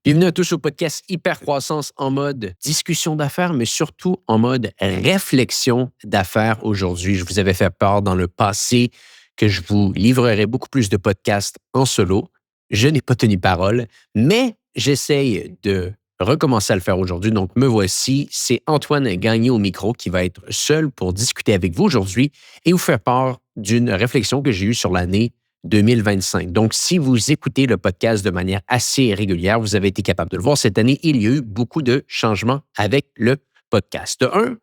Bienvenue à tous au podcast Hypercroissance en mode discussion d'affaires, mais surtout en mode réflexion d'affaires aujourd'hui. Je vous avais fait part dans le passé que je vous livrerai beaucoup plus de podcasts en solo. Je n'ai pas tenu parole, mais j'essaye de recommencer à le faire aujourd'hui. Donc, me voici. C'est Antoine Gagné au micro qui va être seul pour discuter avec vous aujourd'hui et vous faire part d'une réflexion que j'ai eue sur l'année 2025. Donc, si vous écoutez le podcast de manière assez régulière, vous avez été capable de le voir cette année, il y a eu beaucoup de changements avec le podcast. De un,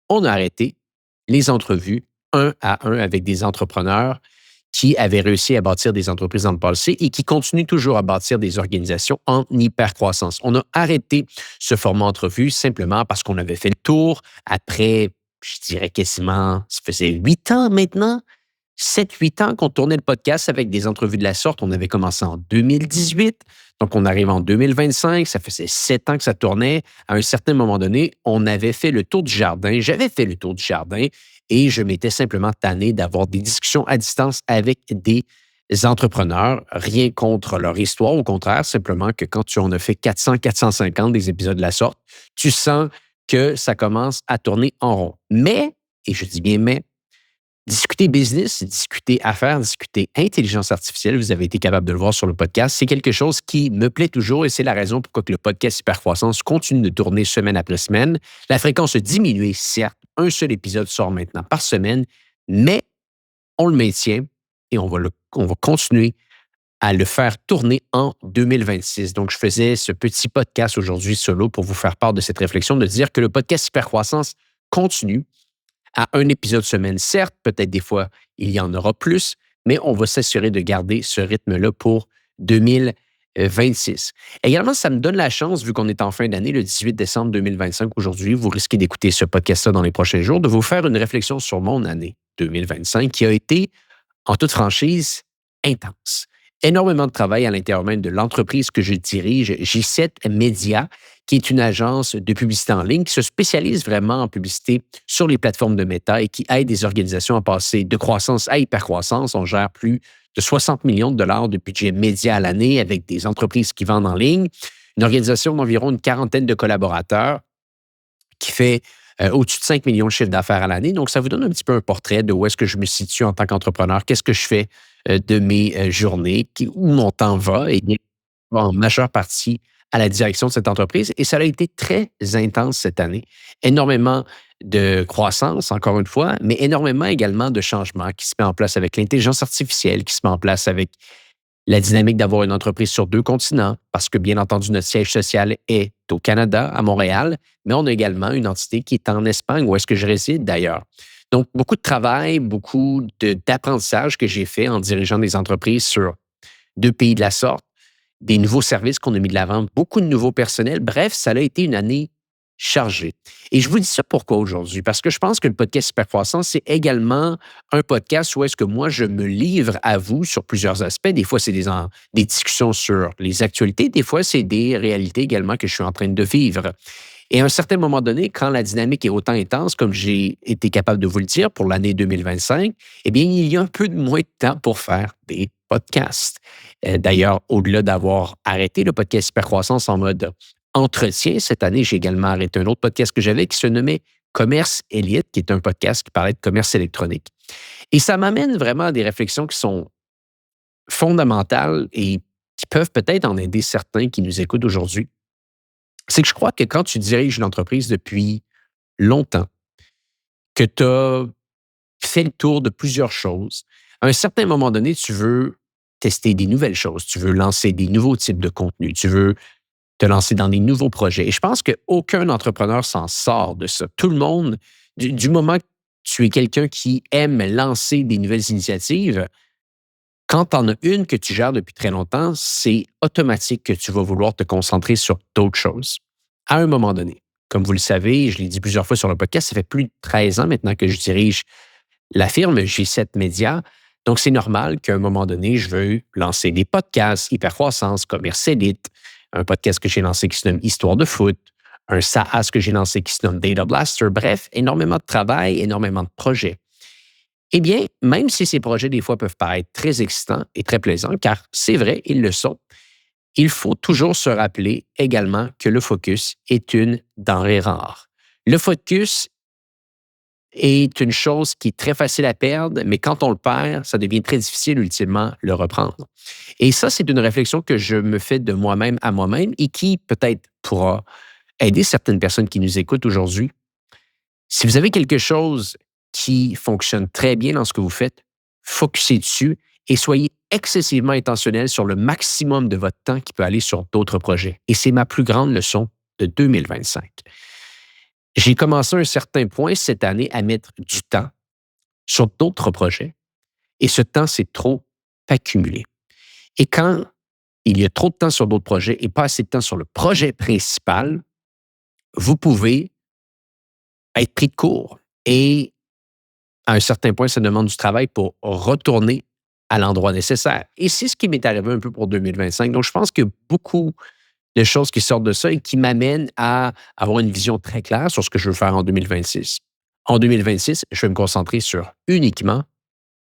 on a arrêté les entrevues un à un avec des entrepreneurs qui avaient réussi à bâtir des entreprises dans le passé et qui continuent toujours à bâtir des organisations en hypercroissance. On a arrêté ce format entrevue simplement parce qu'on avait fait le tour après, je dirais quasiment, ça faisait 8 ans maintenant 7-8 ans qu'on tournait le podcast avec des entrevues de la sorte. On avait commencé en 2018, donc on arrive en 2025, ça faisait 7 ans que ça tournait. À un certain moment donné, on avait fait le tour du jardin, j'avais fait le tour du jardin et je m'étais simplement tanné d'avoir des discussions à distance avec des entrepreneurs, rien contre leur histoire, au contraire, simplement que quand tu en as fait 400, 450 des épisodes de la sorte, tu sens que ça commence à tourner en rond. Mais, et je dis bien mais, discuter business, discuter affaires, discuter intelligence artificielle, vous avez été capable de le voir sur le podcast, c'est quelque chose qui me plaît toujours et c'est la raison pourquoi que le podcast Hypercroissance continue de tourner semaine après semaine. La fréquence a diminué, certes, un seul épisode sort maintenant par semaine, mais on le maintient et on va continuer à le faire tourner en 2026. Donc, je faisais ce petit podcast aujourd'hui solo pour vous faire part de cette réflexion, de dire que le podcast Hypercroissance continue à un épisode semaine. Certes, peut-être des fois, il y en aura plus, mais on va s'assurer de garder ce rythme-là pour 2026. Également, ça me donne la chance, vu qu'on est en fin d'année, le 18 décembre 2025 aujourd'hui, vous risquez d'écouter ce podcast-là dans les prochains jours, de vous faire une réflexion sur mon année 2025 qui a été, en toute franchise, intense. Énormément de travail à l'intérieur même de l'entreprise que je dirige, J7 Media, qui est une agence de publicité en ligne qui se spécialise vraiment en publicité sur les plateformes de méta et qui aide des organisations à passer de croissance à hypercroissance. On gère plus de 60 millions de dollars de budget média à l'année avec des entreprises qui vendent en ligne. Une organisation d'environ une quarantaine de collaborateurs qui fait au-dessus de 5 millions de chiffres d'affaires à l'année. Donc, ça vous donne un petit peu un portrait de où est-ce que je me situe en tant qu'entrepreneur, qu'est-ce que je fais de mes journées, où mon temps va, et bien, va en majeure partie à la direction de cette entreprise. Et ça a été très intense cette année. Énormément de croissance, encore une fois, mais énormément également de changements qui se met en place avec l'intelligence artificielle, qui se met en place avec la dynamique d'avoir une entreprise sur 2 continents, parce que, bien entendu, notre siège social est au Canada, à Montréal, mais on a également une entité qui est en Espagne, où est-ce que je réside d'ailleurs. Donc, beaucoup de travail, beaucoup d'apprentissage que j'ai fait en dirigeant des entreprises sur 2 pays de la sorte, des nouveaux services qu'on a mis de l'avant, beaucoup de nouveaux personnels. Bref, ça a été une année chargée. Et je vous dis ça pourquoi aujourd'hui? Parce que je pense que le podcast Hypercroissance, c'est également un podcast où est-ce que moi, je me livre à vous sur plusieurs aspects. Des fois, c'est des discussions sur les actualités. Des fois, c'est des réalités également que je suis en train de vivre. Et à un certain moment donné, quand la dynamique est autant intense, comme j'ai été capable de vous le dire pour l'année 2025, eh bien, il y a un peu de moins de temps pour faire des podcasts. D'ailleurs, au-delà d'avoir arrêté le podcast Hypercroissance en mode entretien, cette année, j'ai également arrêté un autre podcast que j'avais qui se nommait Commerce Élite, qui est un podcast qui parlait de commerce électronique. Et ça m'amène vraiment à des réflexions qui sont fondamentales et qui peuvent peut-être en aider certains qui nous écoutent aujourd'hui. C'est que je crois que quand tu diriges une entreprise depuis longtemps, que tu as fait le tour de plusieurs choses, à un certain moment donné, tu veux tester des nouvelles choses, tu veux lancer des nouveaux types de contenus, tu veux te lancer dans des nouveaux projets. Et je pense qu'aucun entrepreneur s'en sort de ça. Tout le monde, du moment que tu es quelqu'un qui aime lancer des nouvelles initiatives, quand tu en as une que tu gères depuis très longtemps, c'est automatique que tu vas vouloir te concentrer sur d'autres choses. À un moment donné, comme vous le savez, je l'ai dit plusieurs fois sur le podcast, ça fait plus de 13 ans maintenant que je dirige la firme G7 Media. Donc, c'est normal qu'à un moment donné, je veuille lancer des podcasts, Hypercroissance, Commerce Élite, un podcast que j'ai lancé qui se nomme Histoire de foot, un SaaS que j'ai lancé qui se nomme Data Blaster. Bref, énormément de travail, énormément de projets. Eh bien, même si ces projets, des fois, peuvent paraître très excitants et très plaisants, car c'est vrai, ils le sont, Il faut toujours se rappeler également que le focus est une denrée rare. Le focus est une chose qui est très facile à perdre, mais quand on le perd, ça devient très difficile ultimement le reprendre. Et ça, c'est une réflexion que je me fais de moi-même à moi-même et qui peut-être pourra aider certaines personnes qui nous écoutent aujourd'hui. Si vous avez quelque chose qui fonctionne très bien dans ce que vous faites, focussez dessus et soyez excessivement intentionnel sur le maximum de votre temps qui peut aller sur d'autres projets. Et c'est ma plus grande leçon de 2025. J'ai commencé à un certain point cette année à mettre du temps sur d'autres projets et ce temps s'est trop accumulé. Et quand il y a trop de temps sur d'autres projets et pas assez de temps sur le projet principal, vous pouvez être pris de court. Et à un certain point, ça demande du travail pour retourner à l'endroit nécessaire. Et c'est ce qui m'est arrivé un peu pour 2025. Donc, je pense qu'il y a beaucoup de choses qui sortent de ça et qui m'amènent à avoir une vision très claire sur ce que je veux faire en 2026. En 2026, je vais me concentrer sur uniquement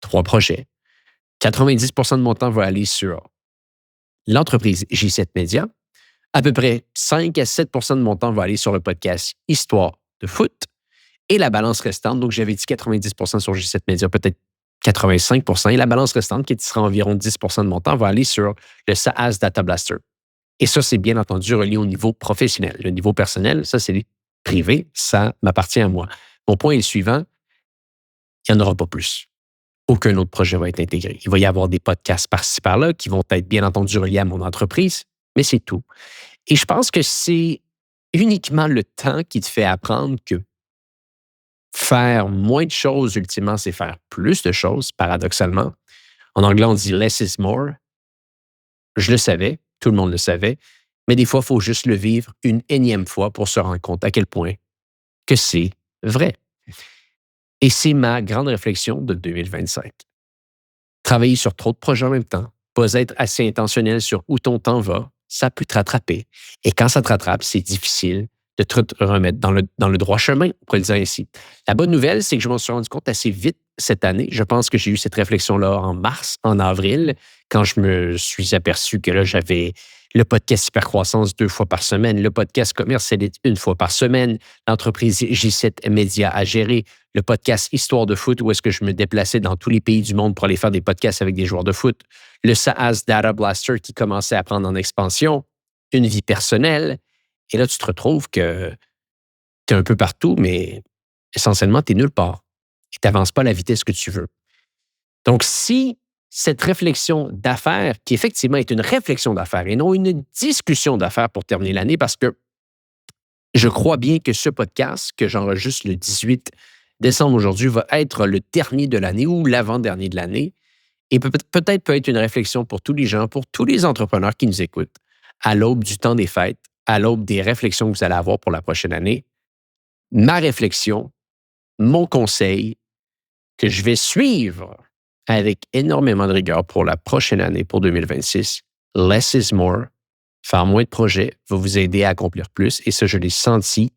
3 projets. 90 de mon temps va aller sur l'entreprise J7 Media. À peu près 5 à 7 de mon temps va aller sur le podcast Histoire de foot. Et la balance restante, donc j'avais dit 90 sur J7 Media, peut-être 85 et la balance restante, qui sera environ 10 de mon temps, va aller sur le SaaS Data Blaster. Et ça, c'est bien entendu relié au niveau professionnel. Le niveau personnel, ça, c'est privé, ça m'appartient à moi. Mon point est le suivant, il n'y en aura pas plus. Aucun autre projet va être intégré. Il va y avoir des podcasts par-ci par-là qui vont être bien entendu reliés à mon entreprise, mais c'est tout. Et je pense que c'est uniquement le temps qui te fait apprendre que faire moins de choses, ultimement, c'est faire plus de choses, paradoxalement. En anglais, on dit less is more. Je le savais, tout le monde le savait, mais des fois, il faut juste le vivre une énième fois pour se rendre compte à quel point que c'est vrai. Et c'est ma grande réflexion de 2025. Travailler sur trop de projets en même temps, pas être assez intentionnel sur où ton temps va, ça peut te rattraper. Et quand ça te rattrape, c'est difficile de te remettre dans le droit chemin, on pourrait le dire ainsi. La bonne nouvelle, c'est que je m'en suis rendu compte assez vite cette année. Je pense que j'ai eu cette réflexion-là en mars, en avril, quand je me suis aperçu que là, j'avais le podcast Hypercroissance 2 fois par semaine, le podcast Commerce Élite 1 fois par semaine, l'entreprise J7 Média à gérer, le podcast Histoire de foot où est-ce que je me déplaçais dans tous les pays du monde pour aller faire des podcasts avec des joueurs de foot, le SaaS Data Blaster qui commençait à prendre en expansion, une vie personnelle. Et là, tu te retrouves que tu es un peu partout, mais essentiellement, tu es nulle part. Et tu n'avances pas à la vitesse que tu veux. Donc, si cette réflexion d'affaires, qui effectivement est une réflexion d'affaires et non une discussion d'affaires pour terminer l'année, parce que je crois bien que ce podcast, que j'enregistre le 18 décembre aujourd'hui, va être le dernier de l'année ou l'avant-dernier de l'année. Et peut-être peut être une réflexion pour tous les gens, pour tous les entrepreneurs qui nous écoutent, à l'aube du temps des fêtes, à l'aube des réflexions que vous allez avoir pour la prochaine année. Ma réflexion, mon conseil que je vais suivre avec énormément de rigueur pour la prochaine année, pour 2026, less is more. Faire moins de projets va vous aider à accomplir plus. Et ça, je l'ai senti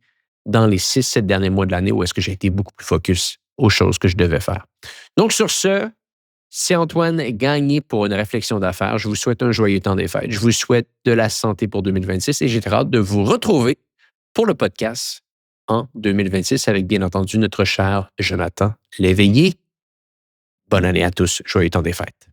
dans les 6-7 derniers mois de l'année où est-ce que j'ai été beaucoup plus focus aux choses que je devais faire. Donc, sur ce, c'est Antoine Gagné pour une réflexion d'affaires. Je vous souhaite un joyeux temps des fêtes. Je vous souhaite de la santé pour 2026 et j'ai très hâte de vous retrouver pour le podcast en 2026 avec, bien entendu, notre cher Jonathan Léveillé. Bonne année à tous. Joyeux temps des fêtes.